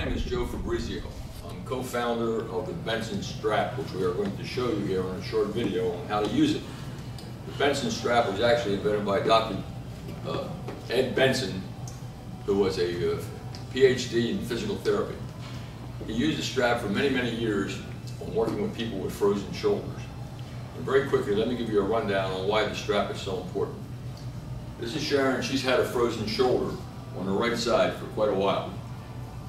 name is Joe Fabrizio. I'm co-founder of the Benson Strap, which we are going to show you here in a short video on how to use it. The Benson Strap was actually invented by Dr. Ed Benson, who was a PhD in physical therapy. He used the strap for many, many years on working with people with frozen shoulders. And very quickly, let me give you a rundown on why the strap is so important. This is Sharon. She's had a frozen shoulder on her right side for quite a while.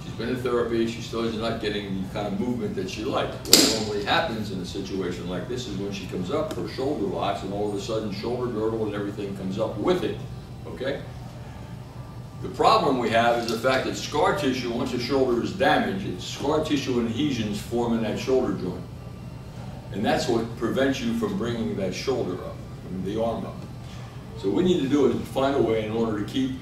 She's been in therapy. She still is not getting the kind of movement that she likes. What normally happens in a situation like this is when she comes up, her shoulder locks, and all of a sudden shoulder girdle and everything comes up with it, okay? The problem we have is the fact that scar tissue, once the shoulder is damaged, it's scar tissue and adhesions form in that shoulder joint. And that's what prevents you from bringing that shoulder up, the arm up. So what we need to do is find a way in order to keep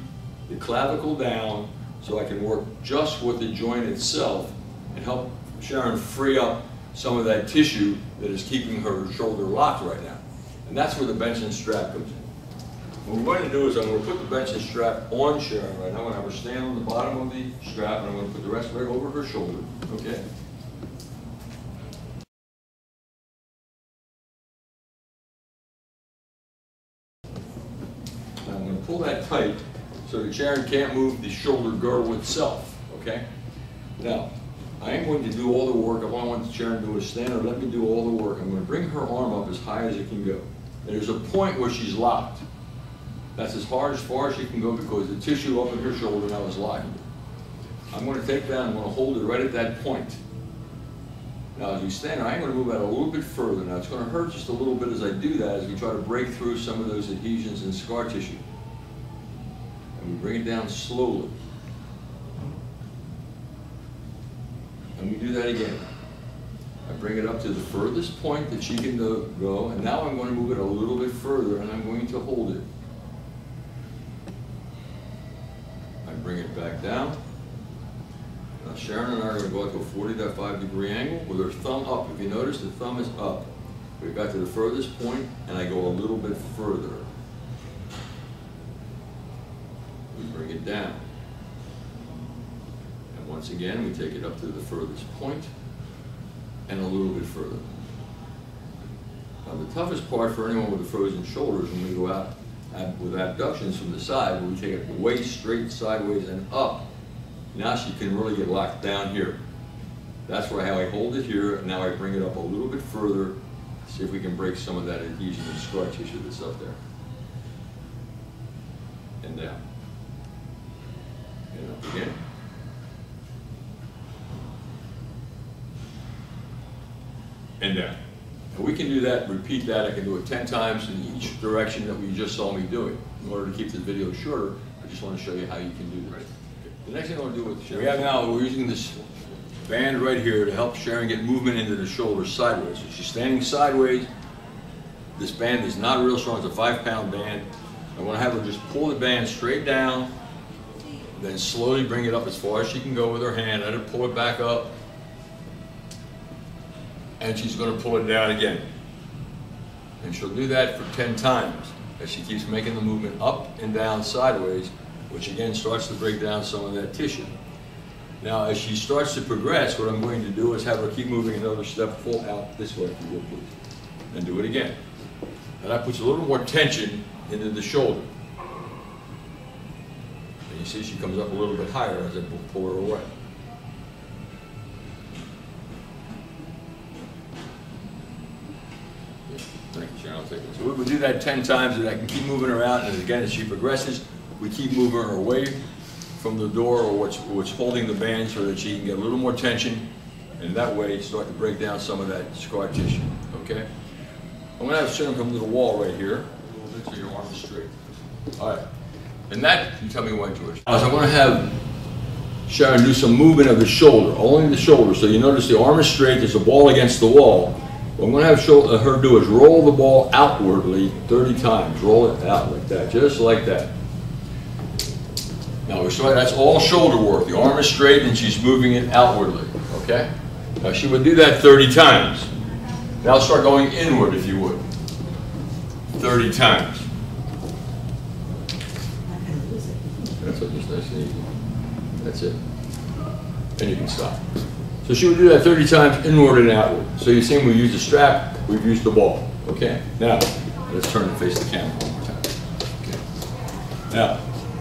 the clavicle down so I can work just with the joint itself and help Sharon free up some of that tissue that is keeping her shoulder locked right now. And that's where the Benson Strap comes in. What we're going to do is I'm going to put the Benson Strap on Sharon right now. I'm going to have her stand on the bottom of the strap and I'm going to put the rest right over her shoulder, okay? Now I'm going to pull that tight so that Sharon can't move the shoulder girdle itself, okay? Now, I am going to do all the work. All I want Sharon to do is stand there, let me do all the work. I'm going to bring her arm up as high as it can go. And there's a point where she's locked. That's as far as she can go because the tissue up in her shoulder now is locking her. I'm going to take that and I'm going to hold it right at that point. Now as we stand there, I'm going to move out a little bit further. Now it's going to hurt just a little bit as I do that as we try to break through some of those adhesions and scar tissue. And we bring it down slowly. And we do that again. I bring it up to the furthest point that she can go, and now I'm going to move it a little bit further and I'm going to hold it. I bring it back down. Now Sharon and I are going to go out to a 40.5-degree angle with her thumb up. If you notice, the thumb is up. We got to the furthest point and I go a little bit further. We bring it down. And once again, we take it up to the furthest point and a little bit further. Now the toughest part for anyone with a frozen shoulder is when we go out with abductions from the side, where we take it way straight sideways and up. Now she can really get locked down here. That's why how I hold it here, and now I bring it up a little bit further, see if we can break some of that adhesion and scar tissue that's up there. And down. And up again. And down. And we can do that, repeat that. I can do it 10 times in each direction that we just saw me do it. In order to keep the video shorter, I just want to show you how you can do this. The next thing I want to do with Sharon, we're using this band right here to help Sharon get movement into the shoulder sideways. So she's standing sideways. This band is not real strong. It's a 5-pound band. I want to have her just pull the band straight down, then slowly bring it up as far as she can go with her hand. Let her pull it back up. And she's going to pull it down again. And she'll do that for 10 times as she keeps making the movement up and down sideways, which again starts to break down some of that tissue. Now as she starts to progress, what I'm going to do is have her keep moving another step full out this way, if you will, please. And do it again. And that puts a little more tension into the shoulder. And you see she comes up a little bit higher as I pull her away. Thank you, Sharon. I'll take it. So we'll do that 10 times, and I can keep moving her out. And again, as she progresses, we keep moving her away from the door or what's holding the band so that she can get a little more tension, and that way start to break down some of that scar tissue. Okay? I'm going to have Sharon come to the wall right here, a little bit so your arm is straight. All right. And that, you tell me when, George. So I'm going to have Sharon do some movement of the shoulder, only the shoulder. So you notice the arm is straight. There's a ball against the wall. What I'm going to have her do is roll the ball outwardly 30 times. Roll it out like that, just like that. Now we're starting, that's all shoulder work. The arm is straight and she's moving it outwardly, okay? Now she would do that 30 times. Now start going inward if you would. 30 times. That's what this nice and easy. That's it. and you can stop. So she would do that 30 times inward and outward. So you're saying we use the strap, we've used the ball. Okay? Now, let's turn and face the camera one more time. Okay. Now,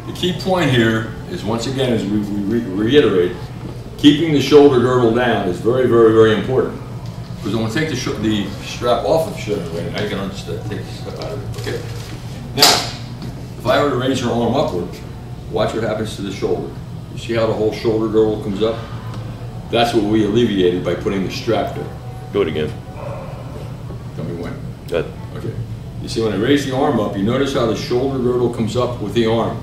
the key point here is, once again, as we reiterate, keeping the shoulder girdle down is very, very, very important. Because when we take the strap off of the shoulder, now you can understand, take the step out of it. Okay? Now, if I were to raise her arm upward, watch what happens to the shoulder. You see how the whole shoulder girdle comes up? That's what we alleviated by putting the strap there. Do it again. Tell me when. Good. Okay. You see, when I raise the arm up, you notice how the shoulder girdle comes up with the arm.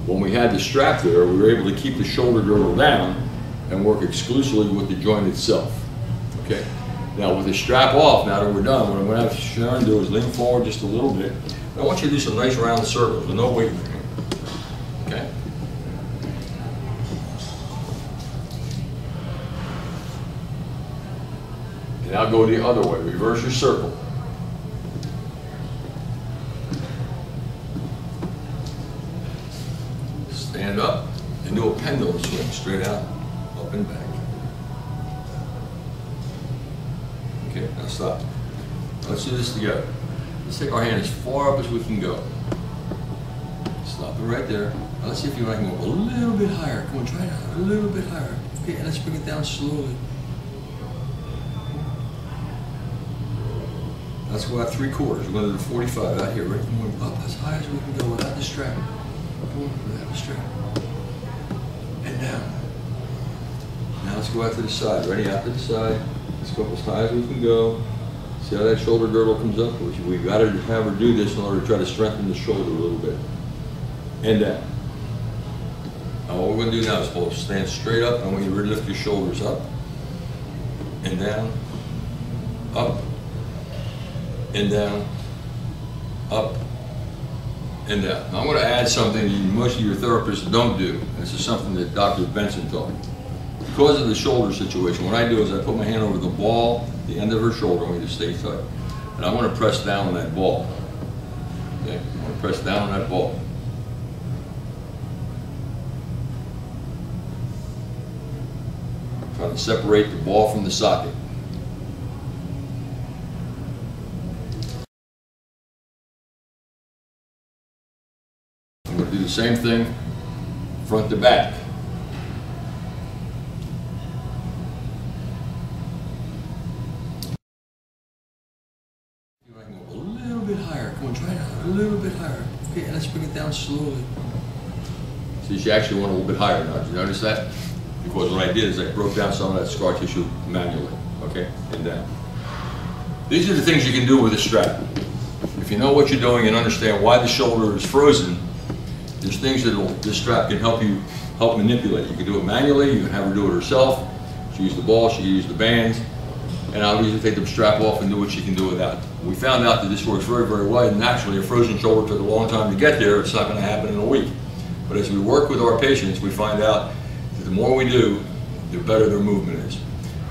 When we had the strap there, we were able to keep the shoulder girdle down and work exclusively with the joint itself. Okay? Now, with the strap off, now that we're done, what I'm going to have Sharon do is lean forward just a little bit. I want you to do some nice round circles with no weight in your hand. Okay? And now go the other way. Reverse your circle. Stand up and do a pendulum swing, straight out, up and back. Okay, now stop. Let's do this together. Let's take our hand as far up as we can go. Stop it right there. Now let's see if you can go a little bit higher. Come on, try it out. A little bit higher. Okay, and let's bring it down slowly. Let's go out 3/4. We're going to do 45 out here. Right? Come on, up as high as we can go without the strap. Come on, without the strap. And down. Now let's go out to the side. Ready? Out to the side. Let's go up as high as we can go. See how that shoulder girdle comes up? We've got to have her do this in order to try to strengthen the shoulder a little bit. And down. Now what we're going to do now is hold, stand straight up. I want you to really lift your shoulders up and down, up and down, up and down. Now I'm going to add something that most of your therapists don't do. This is something that Dr. Benson taught me. Because of the shoulder situation, what I do is I put my hand over the ball, the end of her shoulder, I want you to stay tight. And I want to press down on that ball. Okay? I want to press down on that ball. Trying to separate the ball from the socket. I'm going to do the same thing front to back. Try it out a little bit higher. Okay, and let's bring it down slowly. See, she actually went a little bit higher now. Did you notice that? Because what I did is I broke down some of that scar tissue manually. Okay, and down. These are the things you can do with a strap. If you know what you're doing and understand why the shoulder is frozen, there's things that this strap can help manipulate. You can do it manually. You can have her do it herself. She used the ball. She used the bands. And I'll usually take the strap off and do what she can do without. We found out that this works very, very well. And naturally, a frozen shoulder took a long time to get there. It's not going to happen in a week. But as we work with our patients, we find out that the more we do, the better their movement is.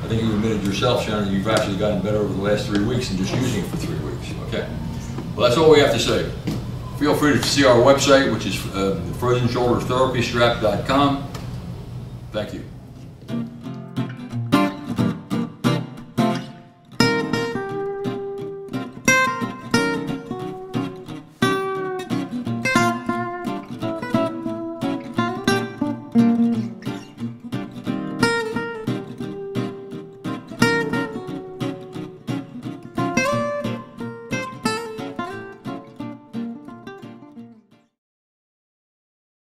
I think you admitted yourself, Shannon, you've actually gotten better over the last 3 weeks than just using it for 3 weeks. Okay? Well, that's all we have to say. Feel free to see our website, which is frozenshouldertherapystrap.com. Thank you.